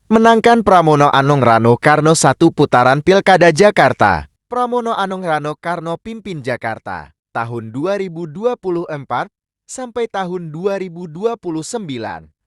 Menangkan Pramono Anung Rano Karno 1 putaran Pilkada Jakarta. Pramono Anung Rano Karno pimpin Jakarta tahun 2024 sampai tahun 2029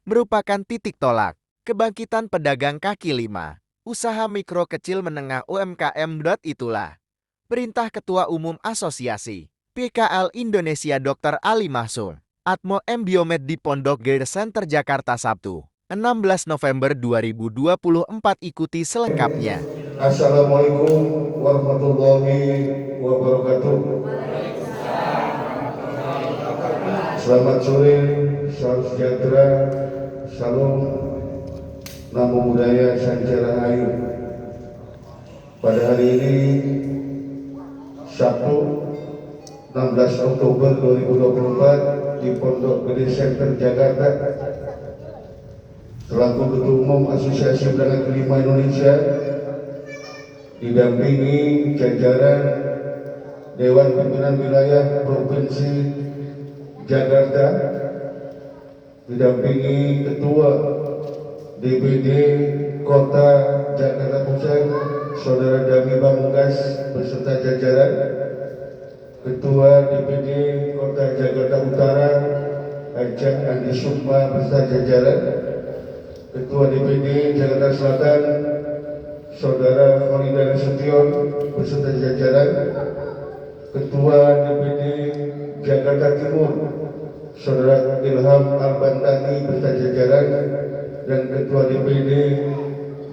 merupakan titik tolak kebangkitan pedagang kaki lima, usaha mikro kecil menengah UMKM. Itulah perintah Ketua Umum Asosiasi PKL Indonesia Dr. Ali Mahsum Atmo M. Biomed di Pondok Gede Center Jakarta Sabtu 16 November 2024. Ikuti selengkapnya. Assalamualaikum warahmatullahi wabarakatuh. Selamat sore, salam sejahtera, salam namo buddhaya sancara ayu. Pada hari ini Sabtu 16 Oktober 2024 di Pondok Gede Center Jakarta, selaku Ketua Umum Asosiasi Pedagang Kelima Indonesia didampingi jajaran Dewan Pimpinan Wilayah Provinsi Jakarta, didampingi Ketua DPD Kota Jakarta Pusat Saudara Dami Pamungkas beserta jajaran, Ketua DPD Kota Jakarta Utara Ajak Andi Sukma beserta jajaran, Ketua DPD Jakarta Selatan Saudara Faridan Sution beserta jajaran, Ketua DPD Jakarta Timur Saudara Ilham Al-Bantani beserta jajaran, dan Ketua DPD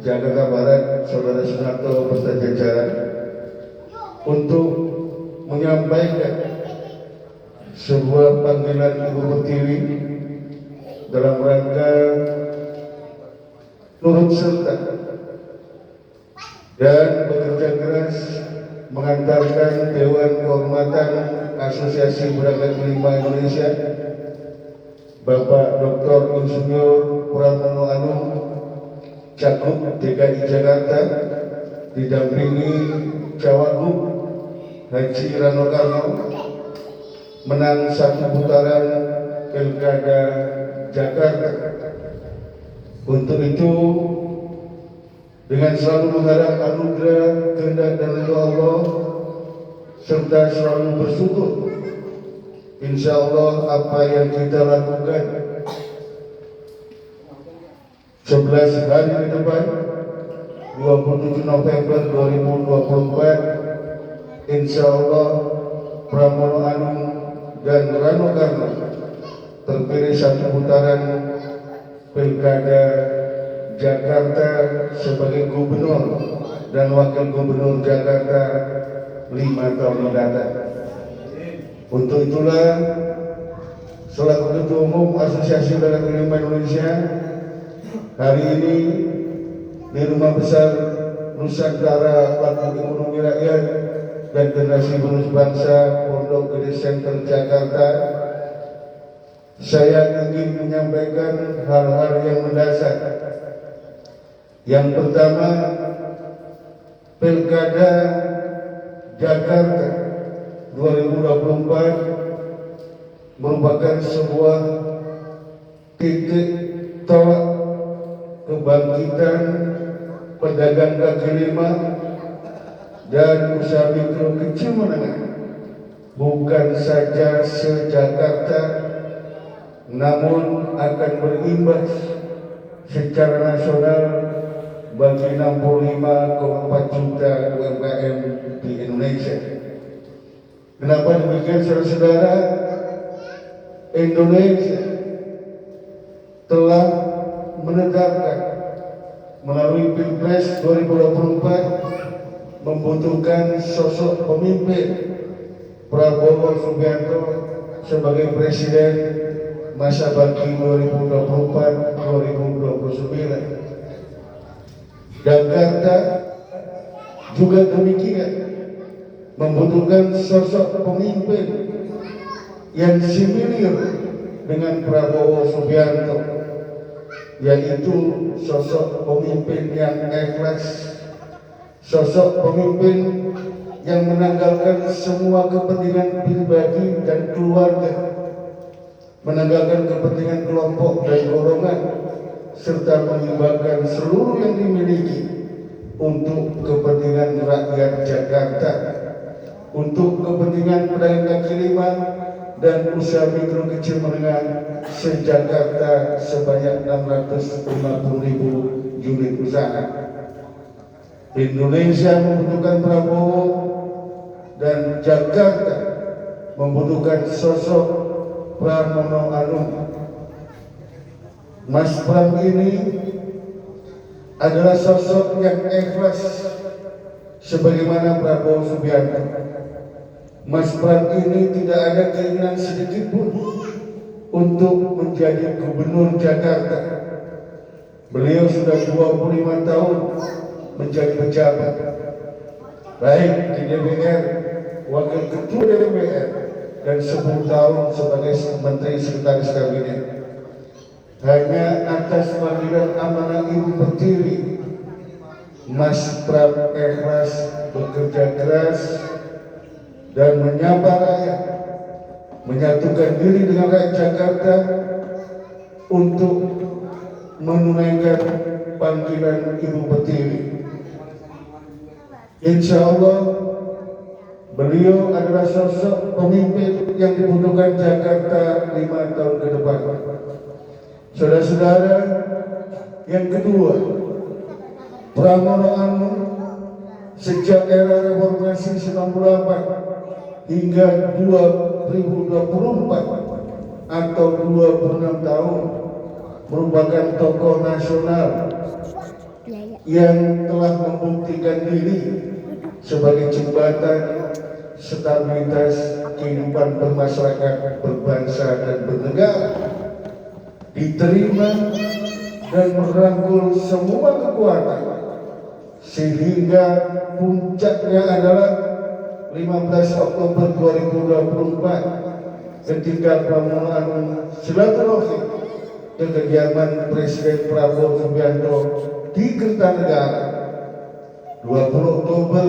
Jakarta Barat Saudara Sunarto beserta jajaran, untuk menyampaikan sebuah panggilan Ibu Pertiwi dalam rangka turut serta dan bekerja keras mengantarkan Dewan Kehormatan Asosiasi Pedagang Kelima Indonesia Bapak Dr. Insinyur Pramono Anung Cagup DKI Jakarta, didampingi Cawagup Haji Rano Karno, menang 1 putaran Pilkada Jakarta. Untuk itu, dengan selalu mengharap anugerah, kehendak dan ridho Allah, serta selalu bersyukur, insya Allah apa yang kita lakukan 11 hari ke depan 27 November 2024, insya Allah Pramono Anung dan Rano Karno terpilih 1 putaran Pilkada Jakarta sebagai Gubernur dan Wakil Gubernur Jakarta 5 tahun mendatang. Untuk itulah, selaku Ketua Umum Asosiasi Pedagang Kelima Indonesia, hari ini di Rumah Besar Nusantara Pelaku Ekonomi Rakyat dan Generasi Penerus Bangsa Pondok Gede Center Jakarta, saya ingin menyampaikan hal-hal yang mendasar. Yang pertama, Pilkada Jakarta 2024 merupakan sebuah titik tolak kebangkitan pedagang kaki lima dan usaha mikro kecil menengah, bukan saja se-Jakarta, namun akan berimbas secara nasional bagi 65,4 juta UMKM di Indonesia. Kenapa demikian, saudara-saudara? Indonesia telah menetapkan melalui Pilpres 2024 membutuhkan sosok pemimpin Prabowo Subianto sebagai Presiden masa bakti 2024-2029. Jakarta juga demikian membutuhkan sosok pemimpin yang similar dengan Prabowo Subianto, yaitu sosok pemimpin yang ikhlas, sosok pemimpin yang menanggalkan semua kepentingan pribadi dan keluarga, menanggalkan kepentingan kelompok dan golongan, serta mengembangkan seluruh yang dimiliki untuk kepentingan rakyat Jakarta, untuk kepentingan pedagang kaki lima dan usaha mikro kecil menengah se-Jakarta sebanyak 650.000 unit usaha. Indonesia membutuhkan Prabowo dan Jakarta membutuhkan sosok Pramono Anung. Mas Pram ini adalah sosok yang ikhlas sebagaimana Prabowo Subianto. Mas Pram ini tidak ada keinginan sedikit pun untuk menjadi gubernur Jakarta. Beliau sudah 25 tahun menjadi pejabat, baik di DPR, wakil ketua DPR, dan 10 tahun sebagai menteri sekretaris kabinet. Hanya atas panggilan amanah Ibu Pertiwi, Mas Pram ikhlas bekerja keras dan menyapa rakyat, menyatukan diri dengan rakyat Jakarta untuk menunaikan panggilan Ibu Pertiwi. Insya Allah beliau adalah sosok pemimpin yang dibutuhkan Jakarta 5 tahun ke depan. Saudara-saudara, yang kedua, Pramono Anung sejak era reformasi 98 hingga 2024 atau 26 tahun merupakan tokoh nasional yang telah membuktikan diri sebagai jembatan stabilitas kehidupan bermasyarakat, berbangsa dan bernegara, diterima dan merangkul semua kekuatan sehingga puncaknya adalah 15 Oktober 2024 ketika Pramono Anung silaturahmi ke kediaman Presiden Prabowo Subianto di Kertanegara. 20 Oktober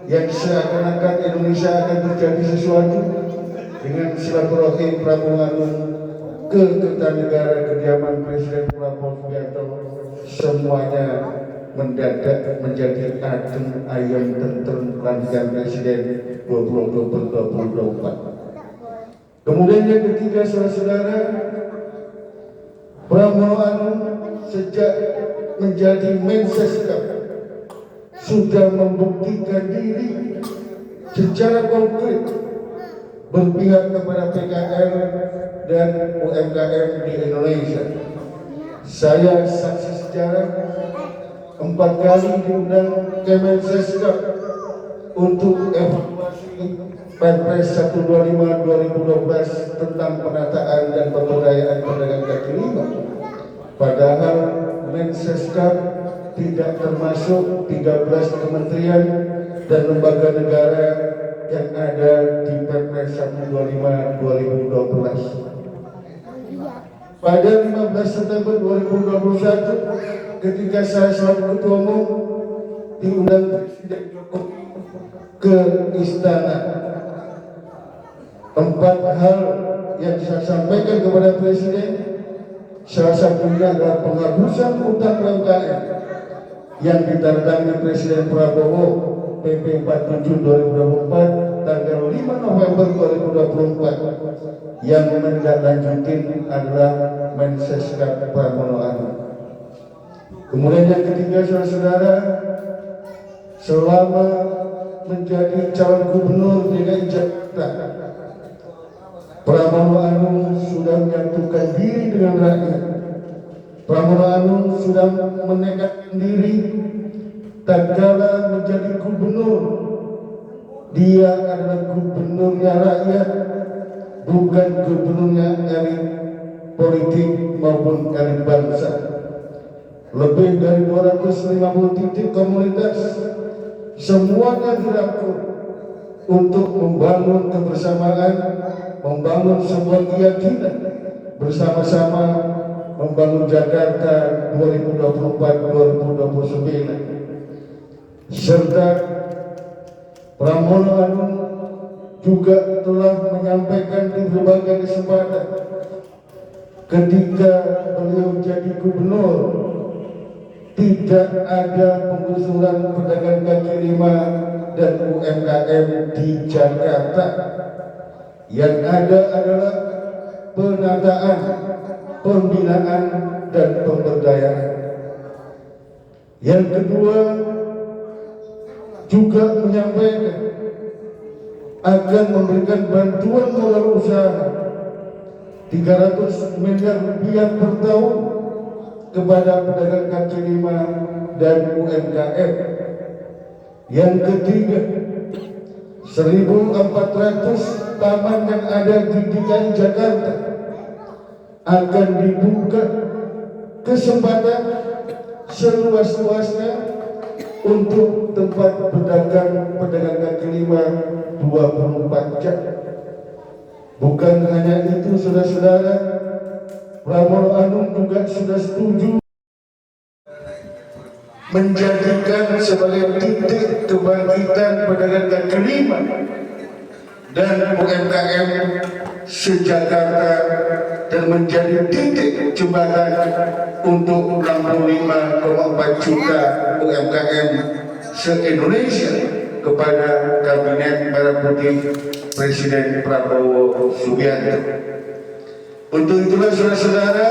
yang seakan-akan Indonesia akan terjadi sesuatu dengan silaturahmi Pramono Anung ke Kertanegara kediaman Presiden Prabowo Subianto, semuanya mendadak menjadi adem ayem tentrem pelantikan Presiden 20 Oktober 2024. Kemudian yang ketiga, saudara-saudara, Pramono Anung sejak menjadi Mensesnek sudah membuktikan diri secara konkret berpihak kepada PKL dan UMKM di Indonesia. Saya saksi sejarah 4 kali diundang ke Mensesnek untuk evaluasi Perpres 125 2012 tentang penataan dan pemberdayaan pedagang kaki lima. Padahal Mensesnek tidak termasuk 13 kementerian dan lembaga negara yang ada di Perpres 125 2012. Pada 15 September 2021 ketika saya selaku ketua umum diundang Presiden Jokowi ke istana, 4 hal yang saya sampaikan kepada Presiden, salah satunya adalah penghapusan utang UMKM yang ditandatangani Presiden Prabowo PP 47 2024 tanggal 5 November 2024, yang menindaklanjuti adalah Mensesnek Pramono Anung. Kemudian yang ketiga, saudara-saudara, selama menjadi calon gubernur DKI Jakarta, Pramono Anung sudah menyatukan diri dengan rakyat. Pramono Anung sudah menegakkan diri tatkala menjadi gubernur. Dia adalah gubernurnya rakyat, bukan gubernurnya elit politik maupun elit bangsa. Lebih dari 250 titik komunitas semuanya dirangkul untuk membangun kebersamaan, membangun sebuah keyakinan bersama-sama membangun Jakarta 2024-2029. Serta Pramono Anung juga telah menyampaikan di berbagai kesempatan ketika beliau jadi gubernur tidak ada penggusuran pedagang kaki lima dan UMKM di Jakarta. Yang ada adalah penataan, pembinaan, dan pemberdayaan. Yang kedua, juga menyampaikan akan memberikan bantuan modal usaha 300 miliar rupiah per tahun kepada pedagang kaki lima dan UMKM. Yang ketiga, 1.400 taman yang ada di DKI Jakarta akan dibuka kesempatan seluas-luasnya untuk tempat pedagang kaki lima 24 jam. Bukan hanya itu, saudara-saudara, Pramono Anung juga sudah setuju menjadikan sebagai titik kebangkitan pedagang kaki lima dan UMKM se-Jakarta dan menjadi titik jembatan untuk 65,4 juta UMKM se-Indonesia kepada Kabinet Merah Putih Presiden Prabowo Subianto. Untuk itulah saudara-saudara,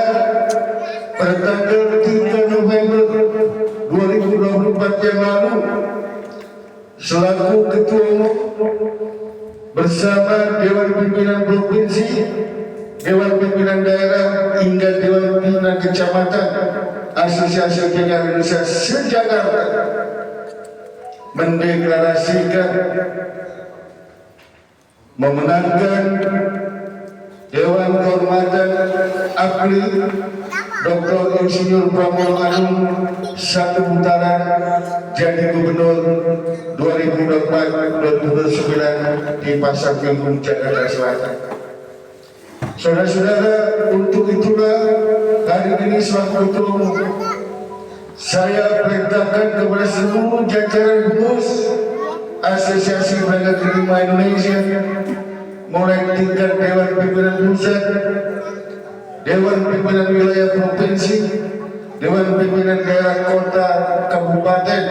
pada tanggal 3 November 2024 yang lalu, selaku Ketua Umum bersama Dewan Pimpinan Provinsi, Dewan Pimpinan Daerah hingga Dewan Pimpinan Kecamatan Asosiasi Pengajar Indonesia se-Jakarta mendeklarasikan memenangkan Dewan Kehormatan APRI Dr. Insinyur Pramono Anung satu putaran jadi Gubernur 2024-2029 di Pasar Minggu, Jakarta Selatan. Saudara-saudara, untuk itulah hari ini selaku Ketua Umum saya perintahkan kepada seluruh jajaran pengurus Asosiasi Pedagang Kaki Lima Indonesia, mulai tingkat Dewan Pimpinan Pusat, Dewan Pimpinan Wilayah Provinsi, Dewan Pimpinan Daerah Kota Kabupaten,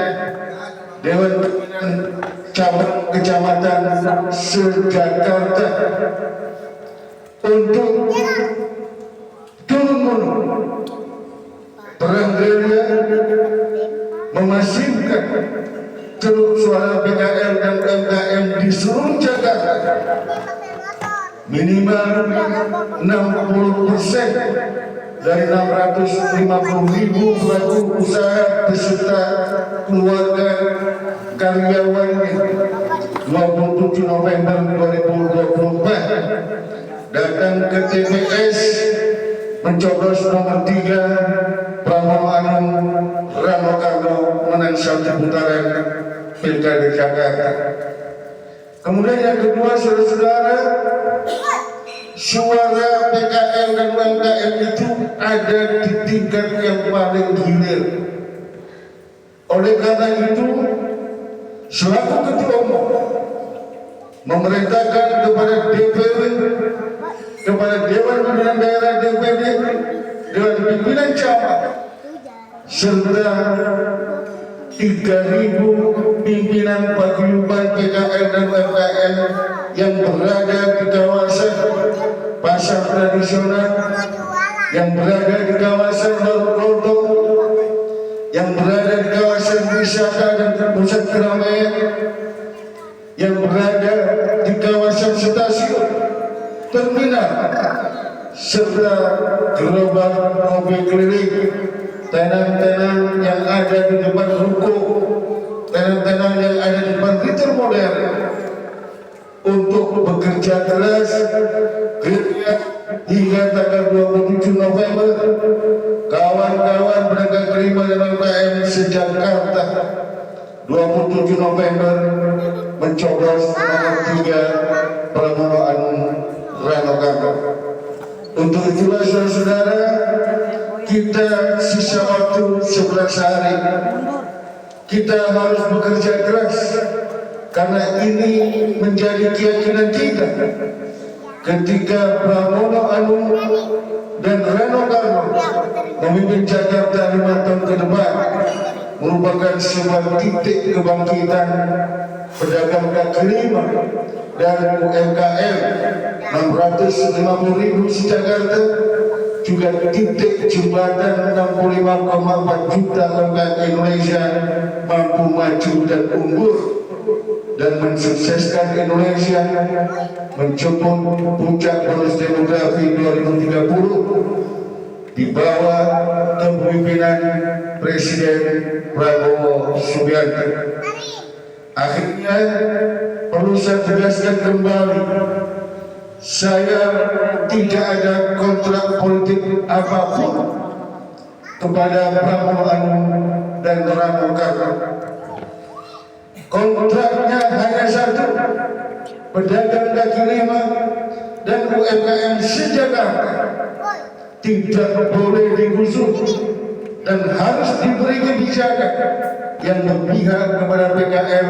Dewan Pimpinan Cabang Kecamatan se-Jakarta untuk turun-menurun perang gerilya memasifkan ceruk suara PKL dan UMKM di seluruh Jakarta minimal 60% dari 650.000 pelaku usaha beserta keluarga karyawannya 27 November 2024 datang ke TPS mencoblos nomor 3 Pramono Anung Rano Karno menang satu putaran Pilkada Jakarta. Kemudian yang kedua, saudara-saudara, suara PKL dan UMKM itu ada di tingkat yang paling hilir. Oleh karena itu, selaku Ketua Umum memerintahkan kepada DPW, kepada Dewan Pimpinan Daerah DPD, Dewan Pimpinan Cabang, serta 3.000 pimpinan paguyuban PKL dan UMKM yang berada di kawasan pasar tradisional, yang berada di kawasan Londo, yang berada di kawasan wisata dan pusat keramaian, yang berada di kawasan stasiun, terminal, serta gerobak mobil keliling, tenang-tenang yang ada di depan ruko, tenang-tenang yang ada di depan retail modern, untuk bekerja keras hingga tanggal 27 November. Kawan-kawan pedagang kaki lima dan UMKM se-Jakarta 27 November mencoblos nomor 3 Pramono Anung Rano Karno. Untuk itulah saudara-saudara, kita sisa waktu 11 hari kita harus bekerja keras, karena ini menjadi keyakinan kita. Ketika Pramono Anung dan Rano Karno memimpin Jakarta 5 tahun ke depan merupakan sebuah titik kebangkitan pedagang kaki lima dan UMKM 650.000 se-Jakarta, juga titik jembatan 65,4 juta UMKM Indonesia mampu maju dan unggul dan mensukseskan Indonesia mencapai puncak bonus demografi 2030 di bawah kepemimpinan Presiden Prabowo Subianto. Akhirnya perlu saya tegaskan kembali, saya tidak ada kontrak politik apapun kepada Pramono Anung dan Rano Karno. Kontraknya hanya satu, pedagang kaki lima dan UMKM se-Jakarta tidak boleh digusur dan harus diberi kebijakan yang berpihak kepada PKL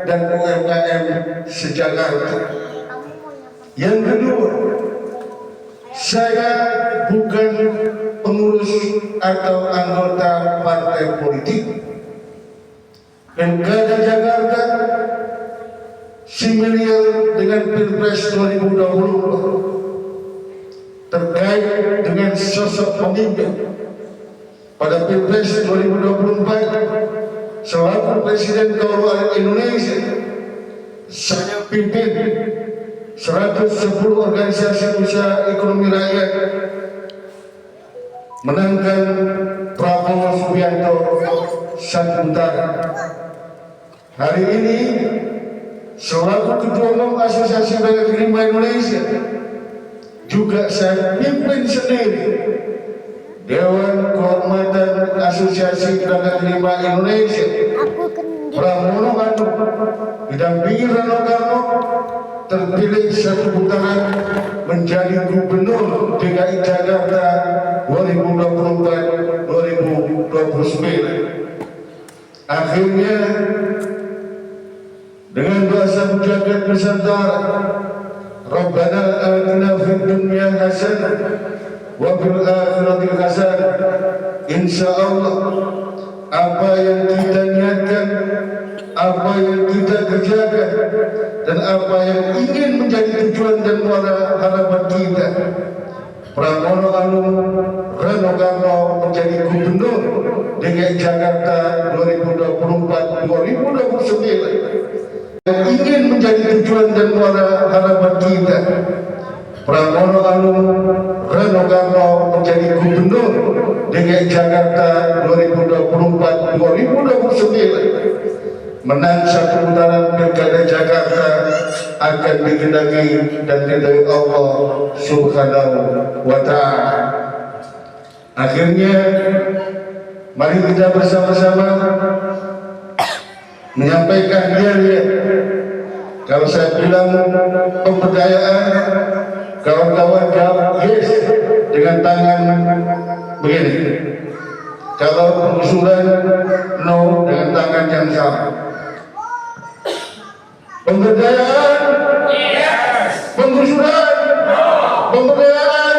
dan UMKM se-Jakarta. Yang kedua, saya bukan pengurus atau anggota partai politik. Pilkada Jakarta similar dengan Pilpres 2020 terkait dengan sosok pemimpin. Pada Pilpres 2024 selaku Presiden Kepulauan Indonesia, saya pimpin 110 organisasi usaha ekonomi rakyat menangkan Prabowo Subianto satu putaran. Hari ini selaku Ketua Umum Asosiasi Pedagang Kaki Lima Indonesia juga saya pimpin sendiri Dewan Kehormatan Asosiasi Pedagang Kaki Lima Indonesia. Pramono Anung didampingi Rano Karno terpilih satu putaran menjadi Gubernur DKI Jakarta 2024-2029. Akhirnya dengan bahasa mujagat Nusantara, Rabbana atina fid dunya hasanah wa fil akhirati hasanah. Insyaallah apa yang kita niatkan, apa yang kita kerjakan, dan apa yang ingin menjadi tujuan dan muara harapan kita, Pramono Anung Rano Karno menjadi Gubernur DKI Jakarta 2024-2029, yang ingin menjadi tujuan dan muara harapan kita, Pramono Anung Rano Karno menjadi Gubernur DKI Jakarta 2024-2029, menang satu putaran Pilkada Jakarta akan dikehendaki dan diridhai Allah Subhanahu wa Ta'ala. Akhirnya mari kita bersama-sama menyampaikan dia. Kalau saya bilang pemberdayaan, kawan-kawan jawab yes dengan tangan begini. Kalau pengusulan no dengan tangan yang sama. Pemberdayaan yes. Pengusulan no. Pemberdayaan